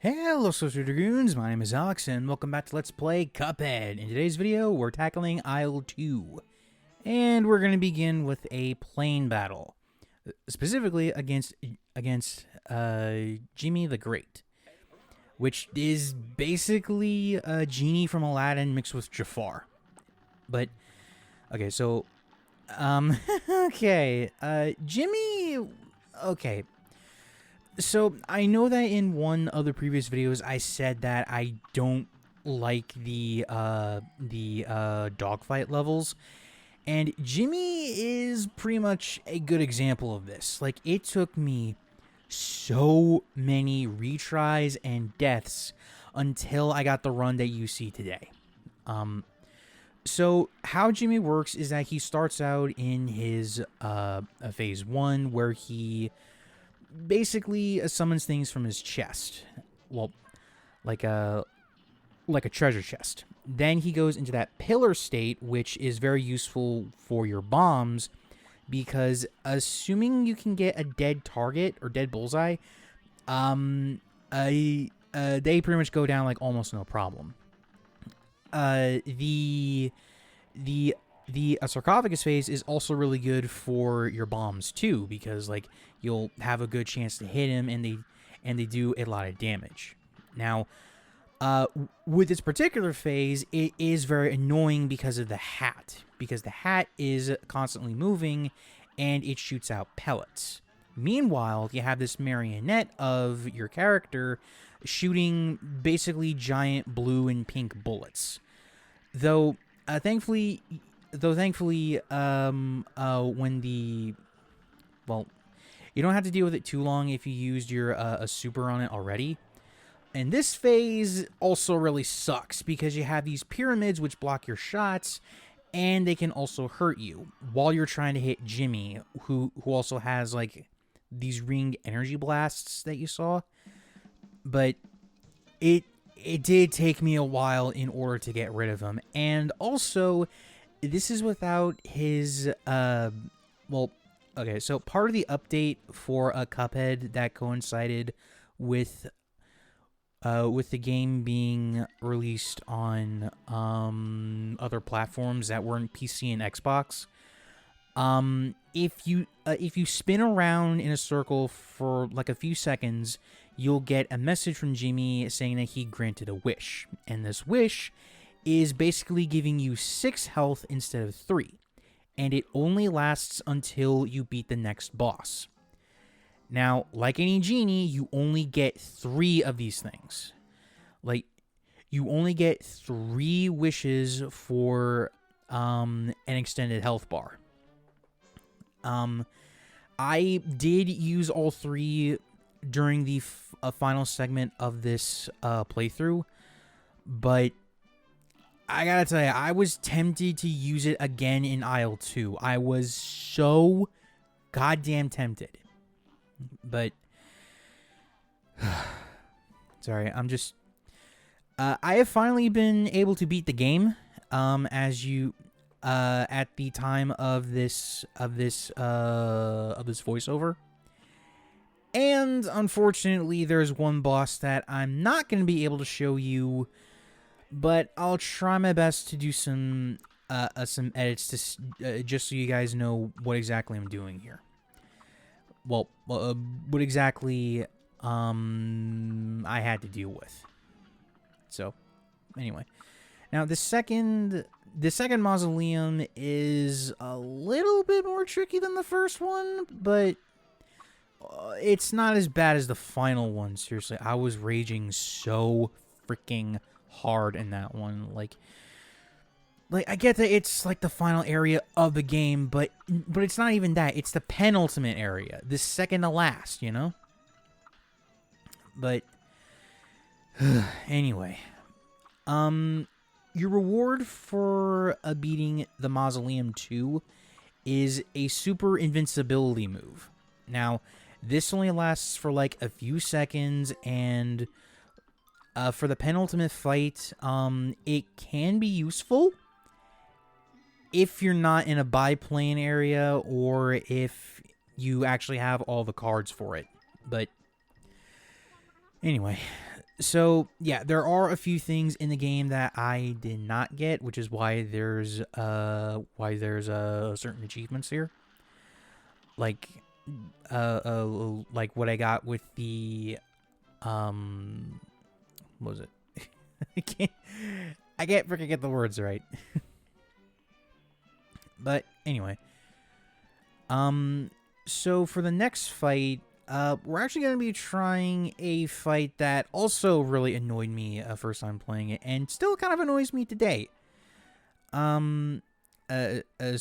Hello, Social Dragoons. My name is Alex, and welcome back to Let's Play Cuphead. In today's video, we're tackling Isle 2, and we're going to begin with a plane battle, specifically against Jimmy the Great, which is basically a genie from Aladdin mixed with Jafar. But okay, so Jimmy. Okay. So, I know that in one of the previous videos I said that I don't like the dogfight levels, and Jimmy is pretty much a good example of this. Like, it took me so many retries and deaths until I got the run that you see today. So, how Jimmy works is that he starts out in his phase 1, where he basically summons things from his chest. Well, like a treasure chest. Then he goes into that pillar state, which is very useful for your bombs, because assuming you can get a dead target or dead bullseye, they pretty much go down like almost no problem. The sarcophagus phase is also really good for your bombs too, because like you'll have a good chance to hit him, and they do a lot of damage. Now, with this particular phase, it is very annoying because of the hat, because the hat is constantly moving and it shoots out pellets. Meanwhile, you have this marionette of your character shooting basically giant blue and pink bullets. Though, thankfully, when the, well, you don't have to deal with it too long if you used your a super on it already. And this phase also really sucks because you have these pyramids which block your shots, and they can also hurt you while you're trying to hit Jimmy, who also has like these ringed energy blasts that you saw. But it did take me a while in order to get rid of him, and also this is without his, well, okay, so part of the update for a Cuphead that coincided with the game being released on other platforms that weren't PC and Xbox. If you spin around in a circle for like a few seconds, you'll get a message from Jimmy saying that he granted a wish, and this wish is basically giving you 6 health instead of 3, and it only lasts until you beat the next boss. Now, like any genie, you only get 3 of these things. Like, you only get 3 wishes for an extended health bar. I did use all 3 during the final segment of this playthrough, but I gotta tell you, I was tempted to use it again in Isle 2. I was so goddamn tempted. But, sorry, I'm just, I have finally been able to beat the game, as you, at the time of this voiceover. And, unfortunately, there's one boss that I'm not going to be able to show you, but I'll try my best to do some edits to just so you guys know what exactly I'm doing here. Well, what exactly I had to deal with. So, anyway, now the second mausoleum is a little bit more tricky than the first one, but it's not as bad as the final one. Seriously, I was raging so freaking hard in that one. Like I get that it's like the final area of the game, but it's not even that. It's the penultimate area, the second to last, you know? But anyway, your reward for beating the Mausoleum 2 is a super invincibility move. Now, this only lasts for like a few seconds, and for the penultimate fight, it can be useful if you're not in a biplane area, or if you actually have all the cards for it. But anyway, So yeah, there are a few things in the game that I did not get, which is why there's certain achievements here, like like what I got with the what was it? I can't freaking get the words right. But anyway, so for the next fight, we're actually going to be trying a fight that also really annoyed me first time playing it, and still kind of annoys me today. As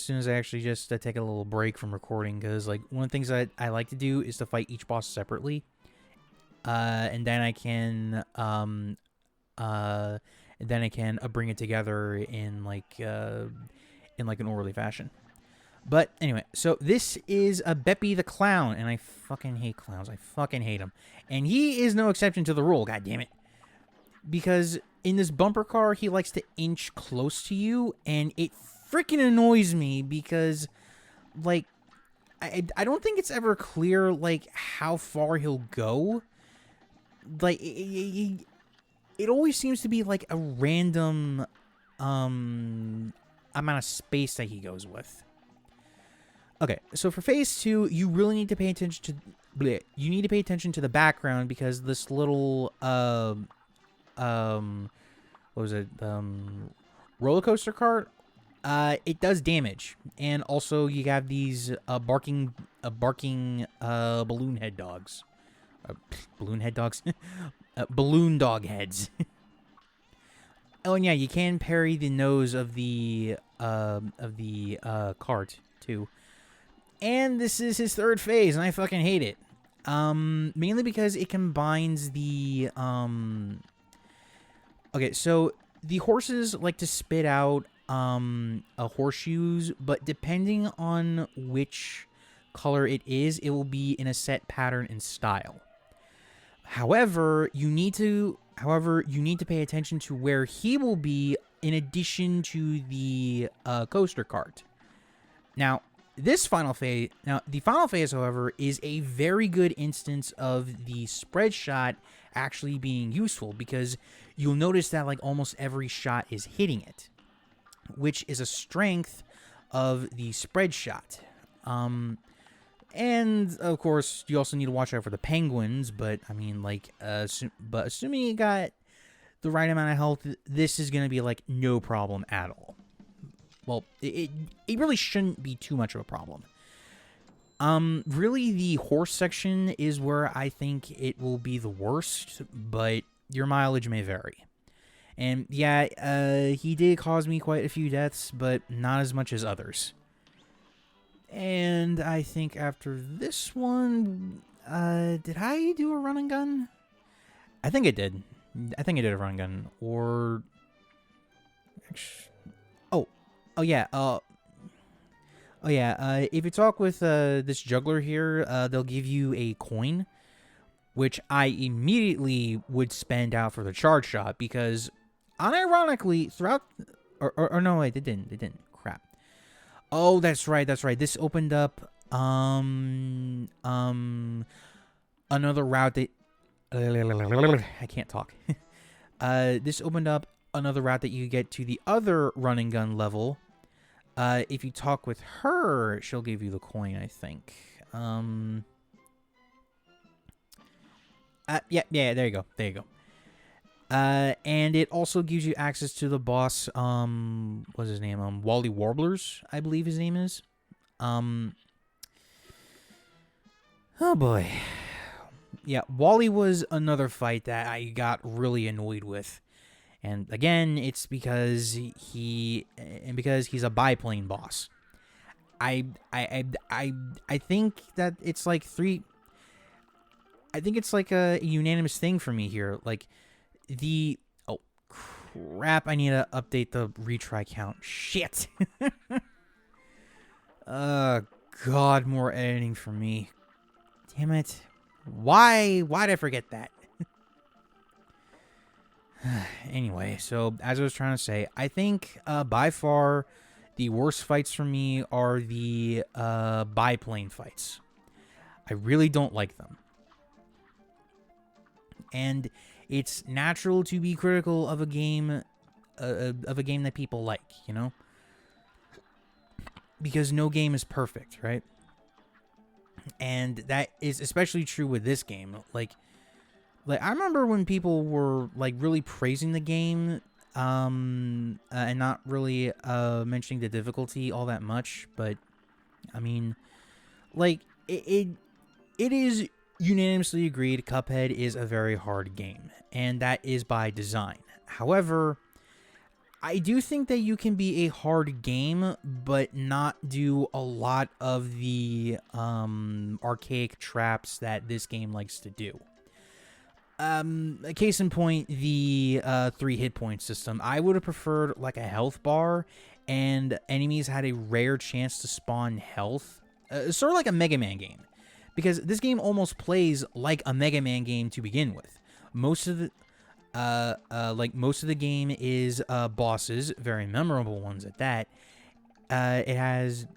soon as I actually just take a little break from recording, because like one of the things that I like to do is to fight each boss separately, and then I can bring it together in like an orderly fashion. But anyway, so this is a Beppy the Clown, and I fucking hate clowns. I fucking hate him. And he is no exception to the rule, god damn it. Because in this bumper car, he likes to inch close to you, and it freaking annoys me because, like, I don't think it's ever clear, like, how far he'll go. Like, it always seems to be, like, a random, amount of space that he goes with. Okay, so for phase 2, you really need to pay attention to the background because this little what was it? Roller coaster cart. It does damage, and also you have these barking balloon head dogs. Balloon head dogs, balloon dog heads. Oh, and yeah, you can parry the nose of the cart too. And this is his third phase, and I fucking hate it. Mainly because it combines the okay, so the horses like to spit out horseshoes, but depending on which color it is, it will be in a set pattern and style. However, you need to pay attention to where he will be in addition to the coaster cart. Now, the final phase, however, is a very good instance of the spread shot actually being useful because you'll notice that like almost every shot is hitting it, which is a strength of the spread shot. And of course, you also need to watch out for the penguins, but I mean, like, assuming you got the right amount of health, this is going to be like no problem at all. Well, it really shouldn't be too much of a problem. Really, the horse section is where I think it will be the worst, but your mileage may vary. And yeah, he did cause me quite a few deaths, but not as much as others. And I think after this one, did I do a run and gun? I think it did. I think I did a run and gun, or Oh yeah, if you talk with this juggler here, they'll give you a coin, which I immediately would spend out for the charge shot because, unironically, throughout, or no, wait, they didn't. Crap. Oh, that's right. This opened up another route that I can't talk. This opened up another route that you get to the other run and gun level. If you talk with her, she'll give you the coin, I think. Yeah, there you go. And it also gives you access to the boss, what's his name? Wally Warblers, I believe his name is. Oh boy. Yeah, Wally was another fight that I got really annoyed with. And again, it's because he's a biplane boss. I think that it's like I think it's like a unanimous thing for me here. Like oh crap! I need to update the retry count. Shit. God, more editing for me. Damn it! Why'd I forget that? Anyway, so as I was trying to say, I think by far the worst fights for me are the biplane fights. I really don't like them. and it's natural to be critical of a game that people like, you know, because no game is perfect, right? And that is especially true with this game. Like I remember when people were like really praising the game, and not really mentioning the difficulty all that much. But I mean, like it is unanimously agreed Cuphead is a very hard game, and that is by design. However, I do think that you can be a hard game, but not do a lot of the archaic traps that this game likes to do. A case in point, the 3 hit point system. I would have preferred like a health bar, and enemies had a rare chance to spawn health, sort of like a Mega Man game, because this game almost plays like a Mega Man game to begin with. Most of the game is bosses, very memorable ones at that. It has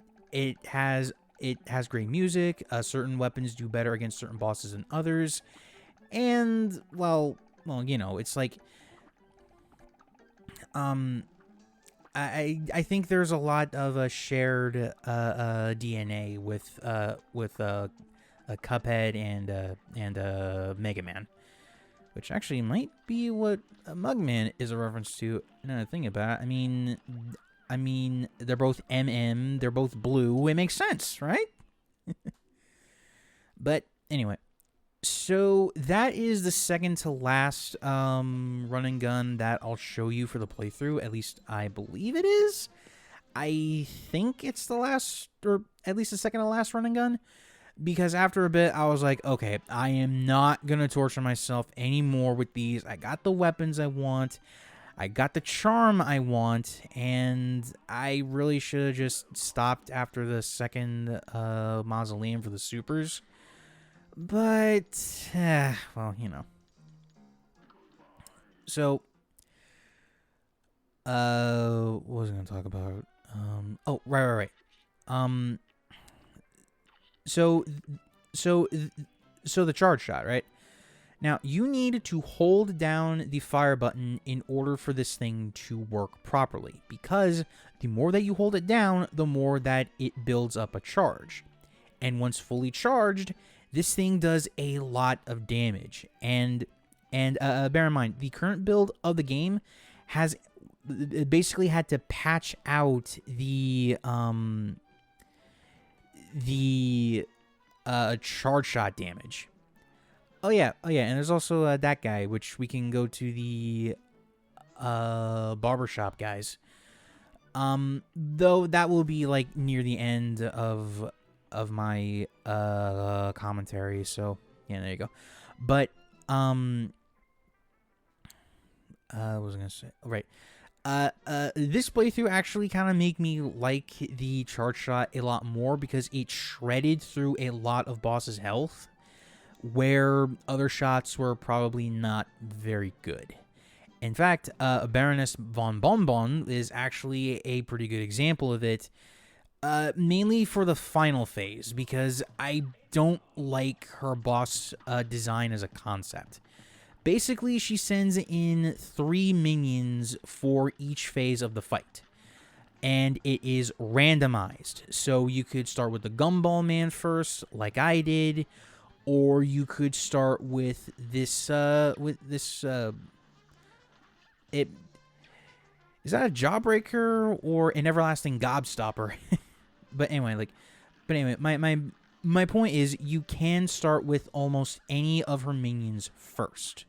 great music. Certain weapons do better against certain bosses than others. And you know, it's like I think there's a lot of a shared DNA with a Cuphead and Mega Man, which actually might be what Mugman is a reference to. Now that I think about it, I mean they're both they're both blue. It makes sense, right? But anyway. So that is the second to last run and gun that I'll show you for the playthrough. At least I believe it is. I think it's the last, or at least the second to last run and gun. Because after a bit, I was like, okay, I am not going to torture myself anymore with these. I got the weapons I want. I got the charm I want. And I really should have just stopped after the second mausoleum for the supers. But, well, you know. So, what was I going to talk about? Right. So the charge shot, right? Now, you need to hold down the fire button in order for this thing to work properly. Because the more that you hold it down, the more that it builds up a charge. And once fully charged, this thing does a lot of damage, and bear in mind, the current build of the game has basically had to patch out the charge shot damage. Oh yeah, and there's also that guy, which we can go to the barbershop guys. Though that will be like near the end of my commentary, so yeah, there you go. But what was I gonna say? Right. This playthrough actually kind of made me like the charge shot a lot more because it shredded through a lot of bosses' health, where other shots were probably not very good. In fact, Baroness von Bonbon is actually a pretty good example of it. Mainly for the final phase, because I don't like her boss design as a concept. Basically, she sends in 3 minions for each phase of the fight. And it is randomized. So you could start with the Gumball Man first, like I did, or you could start with this, it... Is that a Jawbreaker or an Everlasting Gobstopper? But anyway, my point is you can start with almost any of her minions first.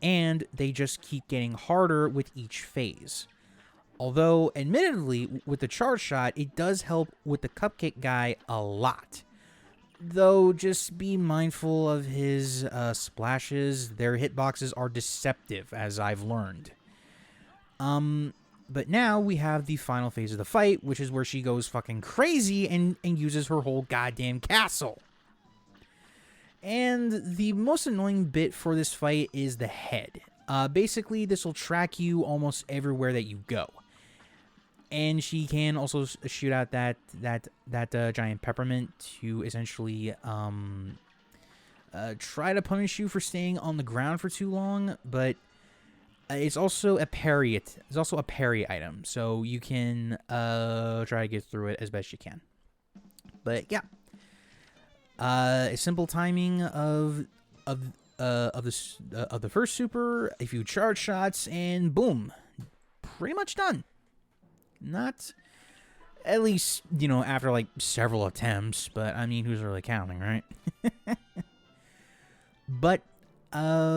And they just keep getting harder with each phase. Although, admittedly, with the charge shot, it does help with the Cupcake guy a lot. Though, just be mindful of his splashes. Their hitboxes are deceptive, as I've learned. But now we have the final phase of the fight, which is where she goes fucking crazy and uses her whole goddamn castle. And the most annoying bit for this fight is the head. Basically, this will track you almost everywhere that you go. And she can also shoot out that giant peppermint to essentially try to punish you for staying on the ground for too long, but it's also a parry. It's also a parry item, so you can try to get through it as best you can. But yeah, a simple timing of the first super. If you charge shots, and boom, pretty much done. Not at least, after like several attempts, but I mean, who's really counting, right? But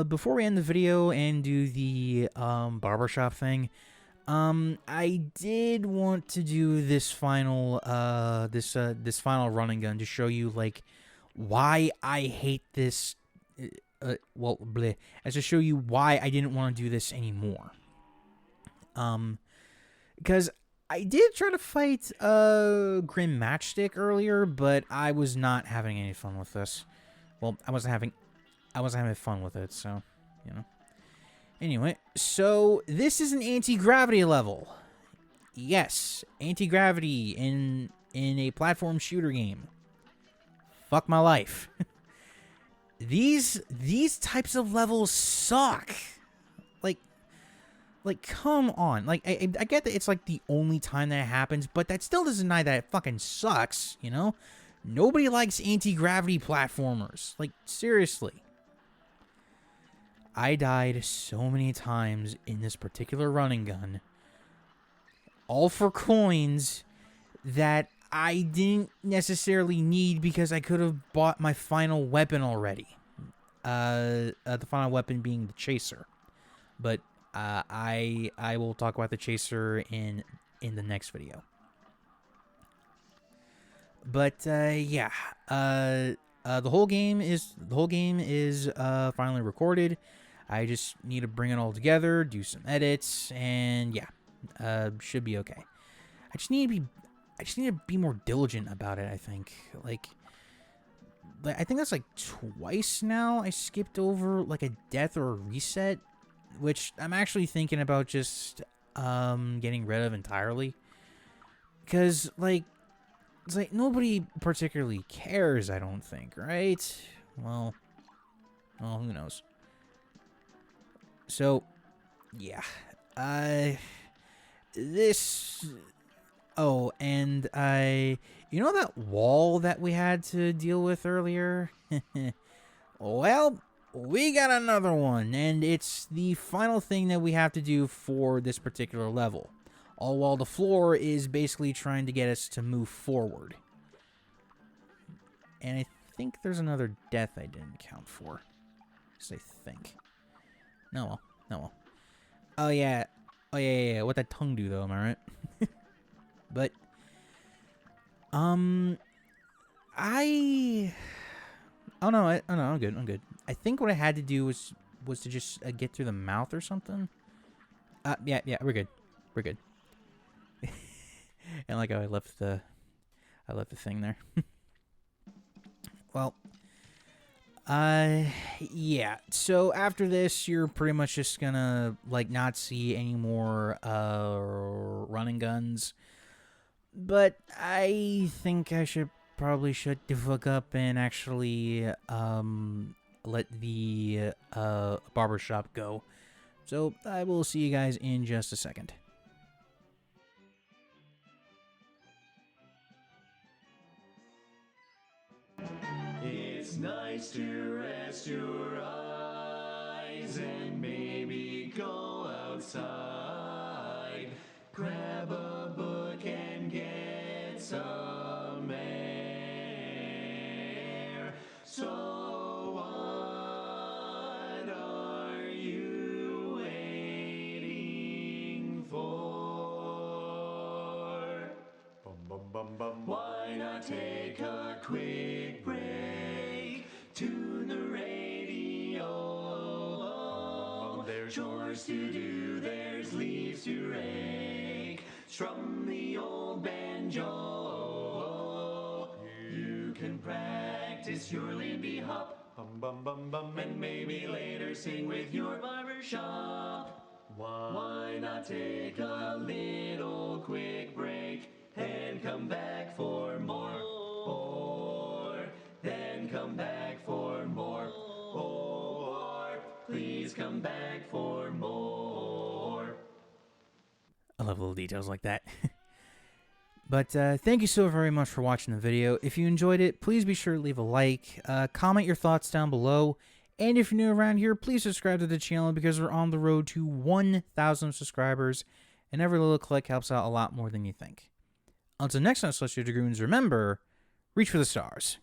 before we end the video and do the barbershop thing, I did want to do this final this final run and gun to show you like why I hate this. As to show you why I didn't want to do this anymore. Because I did try to fight Grim Matchstick earlier, but I was not having any fun with this. Well, I wasn't having fun with it, so, Anyway, so this is an anti-gravity level. Yes, anti-gravity in a platform shooter game. Fuck my life. These types of levels suck. Like, come on. Like, I get that it's, like, the only time that it happens, but that still doesn't deny that it fucking sucks, Nobody likes anti-gravity platformers. Like, seriously. I died so many times in this particular run and gun, all for coins that I didn't necessarily need because I could have bought my final weapon already. The final weapon being the chaser. But I will talk about the chaser in the next video. But yeah, the whole game is finally recorded. I just need to bring it all together, do some edits, and yeah, should be okay. I just need to be more diligent about it. I think I think that's like twice now I skipped over like a death or a reset, which I'm actually thinking about just getting rid of entirely, because it's like nobody particularly cares, I don't think, right? Well, who knows? So, yeah. This... Oh, and you know that wall that we had to deal with earlier? Well, we got another one, and it's the final thing that we have to do for this particular level. All while the floor is basically trying to get us to move forward. And I think there's another death I didn't count for. Just I think. No, well. Oh yeah. What that tongue do though, am I right? But oh no, I'm good. I think what I had to do was to just get through the mouth or something. Yeah, we're good. And like I left the thing there. Well, yeah. So after this, you're pretty much just gonna like not see any more running guns. But I think I should probably shut the fuck up and actually let the barbershop go. So I will see you guys in just a second. It's nice to rest your eyes and maybe go outside. Grab a book and get some air. So what are you waiting for? Why not take a quick break? Tune the radio. There's chores to do, there's leaves to rake. Strum the old banjo. You can practice your Lindy Hop. And maybe later sing with your barbershop. Why not take a little quick break and come back for more? Then come back for more. come back for more. I love little details like that. But thank you so very much for watching the video. If you enjoyed it, please be sure to leave a like, comment your thoughts down below, and if you're new around here, please subscribe to the channel because we're on the road to 1,000 subscribers, and every little click helps out a lot more than you think. Until next time, Celestial Dragoons, remember, reach for the stars.